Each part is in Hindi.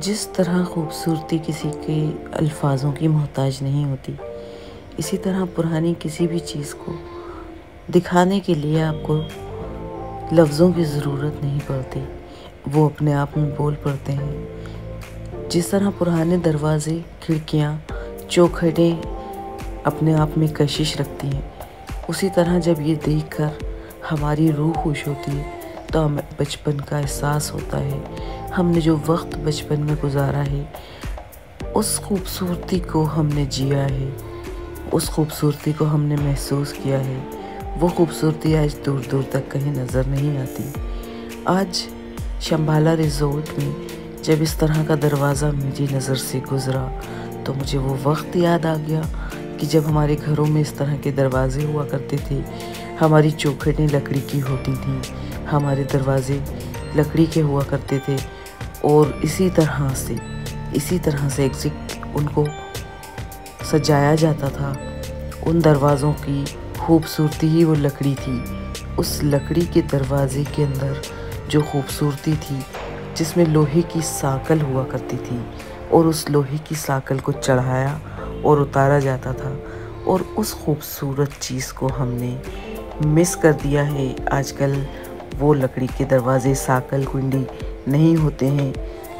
जिस तरह खूबसूरती किसी के अल्फाजों की मोहताज नहीं होती, इसी तरह पुरानी किसी भी चीज़ को दिखाने के लिए आपको लफ्ज़ों की ज़रूरत नहीं पड़ती, वो अपने आप में बोल पड़ते हैं। जिस तरह पुराने दरवाज़े, खिड़कियाँ, चौखटें अपने आप में कशिश रखती हैं, उसी तरह जब ये देखकर हमारी रूह खुश होती है तो हमें बचपन का एहसास होता है। हमने जो वक्त बचपन में गुजारा है, उस खूबसूरती को हमने जिया है, उस खूबसूरती को हमने महसूस किया है। वो खूबसूरती आज दूर दूर तक कहीं नज़र नहीं आती। आज शंबाला रिज़ोर्ट में जब इस तरह का दरवाज़ा मेरी नज़र से गुज़रा तो मुझे वो वक्त याद आ गया कि जब हमारे घरों में इस तरह के दरवाज़े हुआ करते थे। हमारी चौखटें लकड़ी की होती थीं, हमारे दरवाज़े लकड़ी के हुआ करते थे और इसी तरह से एग्जैक्ट उनको सजाया जाता था। उन दरवाज़ों की खूबसूरती ही वो लकड़ी थी। उस लकड़ी के दरवाज़े के अंदर जो खूबसूरती थी, जिसमें लोहे की साकल हुआ करती थी और उस लोहे की साकल को चढ़ाया और उतारा जाता था, और उस खूबसूरत चीज़ को हमने मिस कर दिया है। आजकल वो लकड़ी के दरवाज़े, साकल, कुंडी नहीं होते हैं,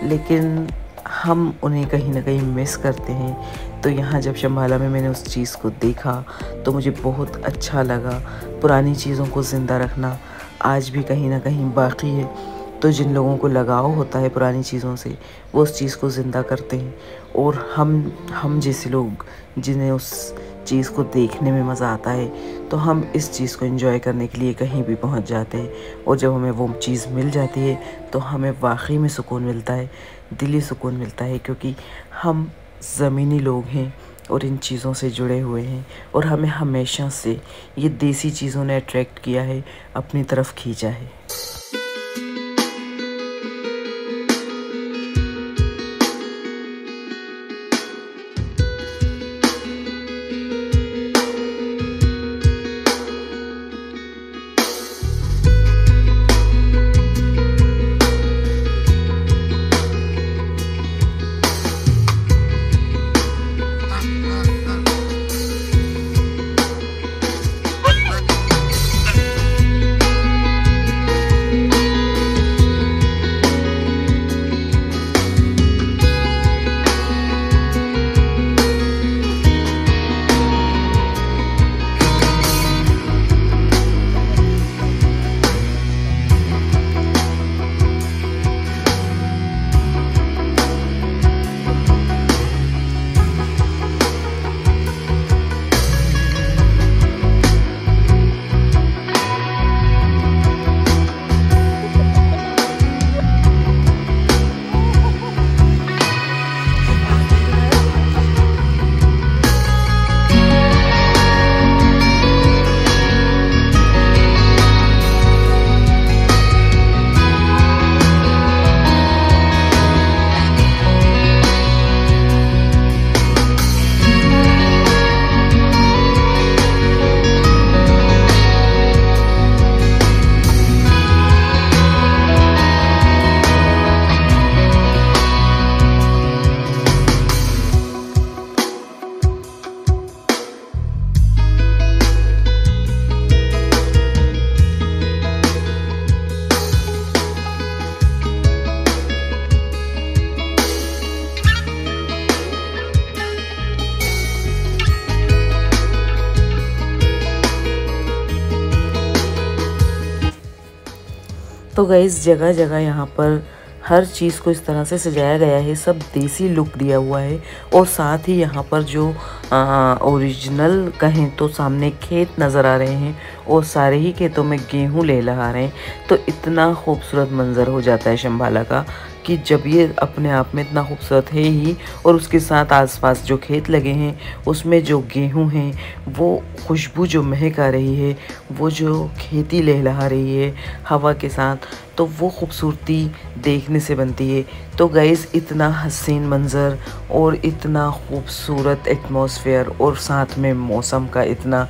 लेकिन हम उन्हें कहीं ना कहीं मिस करते हैं। तो यहाँ जब शंबाला में मैंने उस चीज़ को देखा तो मुझे बहुत अच्छा लगा। पुरानी चीज़ों को ज़िंदा रखना आज भी कहीं ना कहीं बाकी है। तो जिन लोगों को लगाव होता है पुरानी चीज़ों से, वो उस चीज़ को ज़िंदा करते हैं, और हम जैसे लोग जिन्हें उस चीज़ को देखने में मज़ा आता है, तो हम इस चीज़ को एंजॉय करने के लिए कहीं भी पहुंच जाते हैं। और जब हमें वो चीज़ मिल जाती है तो हमें वाकई में सुकून मिलता है, दिली सुकून मिलता है, क्योंकि हम ज़मीनी लोग हैं और इन चीज़ों से जुड़े हुए हैं, और हमें हमेशा से ये देसी चीज़ों ने अट्रैक्ट किया है, अपनी तरफ खींचा है। तो गाइस, जगह जगह यहाँ पर हर चीज़ को इस तरह से सजाया गया है, सब देसी लुक दिया हुआ है। और साथ ही यहाँ पर जो ओरिजिनल कहें तो सामने खेत नज़र आ रहे हैं और सारे ही खेतों में गेहूँ लहलहा रहे हैं। तो इतना खूबसूरत मंज़र हो जाता है शंबाला का कि जब ये अपने आप में इतना खूबसूरत है ही, और उसके साथ आसपास जो खेत लगे हैं उसमें जो गेहूं हैं, वो खुशबू जो महक आ रही है, वो जो खेती लहलहा रही है हवा के साथ, तो वो खूबसूरती देखने से बनती है। तो गाइज़ इतना हसीन मंज़र और इतना खूबसूरत एटमॉस्फेयर और साथ में मौसम का इतना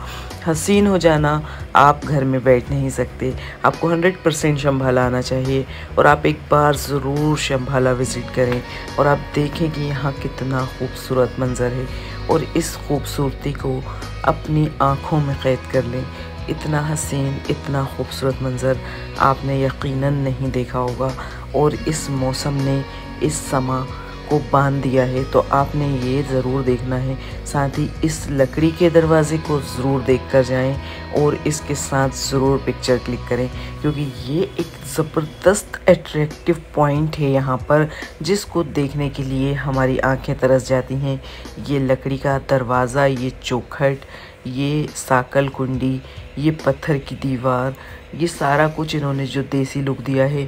हसीन हो जाना, आप घर में बैठ नहीं सकते। आपको 100% शंभाला आना चाहिए और आप एक बार ज़रूर शंभाला विज़िट करें और आप देखें कि यहाँ कितना खूबसूरत मंज़र है और इस खूबसूरती को अपनी आँखों में क़ैद कर लें। इतना हसीन, इतना खूबसूरत मंज़र आपने यकीनन नहीं देखा होगा और इस मौसम ने इस समा को बांध दिया है, तो आपने ये ज़रूर देखना है। साथ ही इस लकड़ी के दरवाज़े को ज़रूर देख कर जाएँ और इसके साथ ज़रूर पिक्चर क्लिक करें, क्योंकि ये एक ज़बरदस्त अट्रैक्टिव पॉइंट है यहाँ पर, जिसको देखने के लिए हमारी आंखें तरस जाती हैं। ये लकड़ी का दरवाज़ा, ये चौखट, ये साकल कुंडी, ये पत्थर की दीवार, ये सारा कुछ इन्होंने जो देसी लुक दिया है,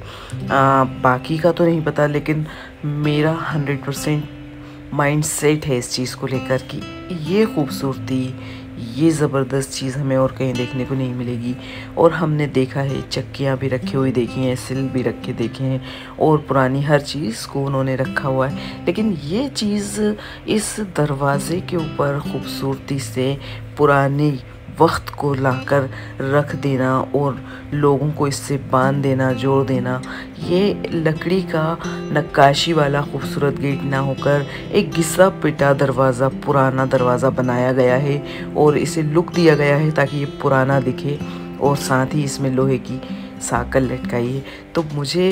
बाकी का तो नहीं पता, लेकिन मेरा 100% माइंड सेट है इस चीज़ को लेकर कि ये खूबसूरती, ये ज़बरदस्त चीज़ हमें और कहीं देखने को नहीं मिलेगी। और हमने देखा है, चक्कियाँ भी रखी हुई देखी हैं, सिल भी रखे देखे हैं और पुरानी हर चीज़ को उन्होंने रखा हुआ है, लेकिन ये चीज़ इस दरवाज़े के ऊपर खूबसूरती से पुरानी वक्त को लाकर रख देना और लोगों को इससे बांध देना, जोड़ देना, ये लकड़ी का नक्काशी वाला खूबसूरत गेट ना होकर एक घिसा पिटा दरवाज़ा, पुराना दरवाज़ा बनाया गया है और इसे लुक दिया गया है ताकि ये पुराना दिखे और साथ ही इसमें लोहे की साकल लटकाई है। तो मुझे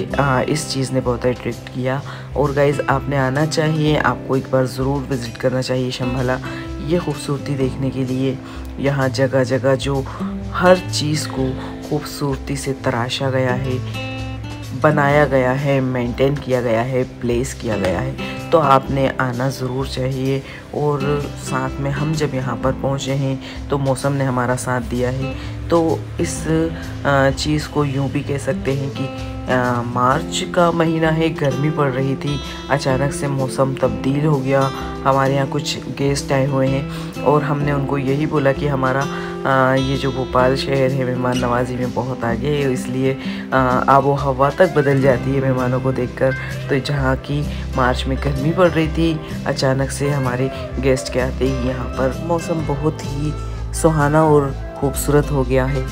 इस चीज़ ने बहुत अट्रैक्ट किया और गाइज़ आपने आना चाहिए, आपको एक बार ज़रूर विज़िट करना चाहिए शंभाला, ये खूबसूरती देखने के लिए। यहाँ जगह जगह जो हर चीज़ को खूबसूरती से तराशा गया है, बनाया गया है, मेंटेन किया गया है, प्लेस किया गया है, तो आपने आना ज़रूर चाहिए। और साथ में हम जब यहाँ पर पहुँचे हैं तो मौसम ने हमारा साथ दिया है, तो इस चीज़ को यूँ भी कह सकते हैं कि मार्च का महीना है, गर्मी पड़ रही थी, अचानक से मौसम तब्दील हो गया। हमारे यहाँ कुछ गेस्ट आए हुए हैं और हमने उनको यही बोला कि हमारा ये जो भोपाल शहर है मेहमान नवाजी में बहुत आगे है, इसलिए आबो हवा तक बदल जाती है मेहमानों को देखकर। तो जहाँ की मार्च में गर्मी पड़ रही थी, अचानक से हमारे गेस्ट के आते ही यहाँ पर मौसम बहुत ही सुहाना और खूबसूरत हो गया है।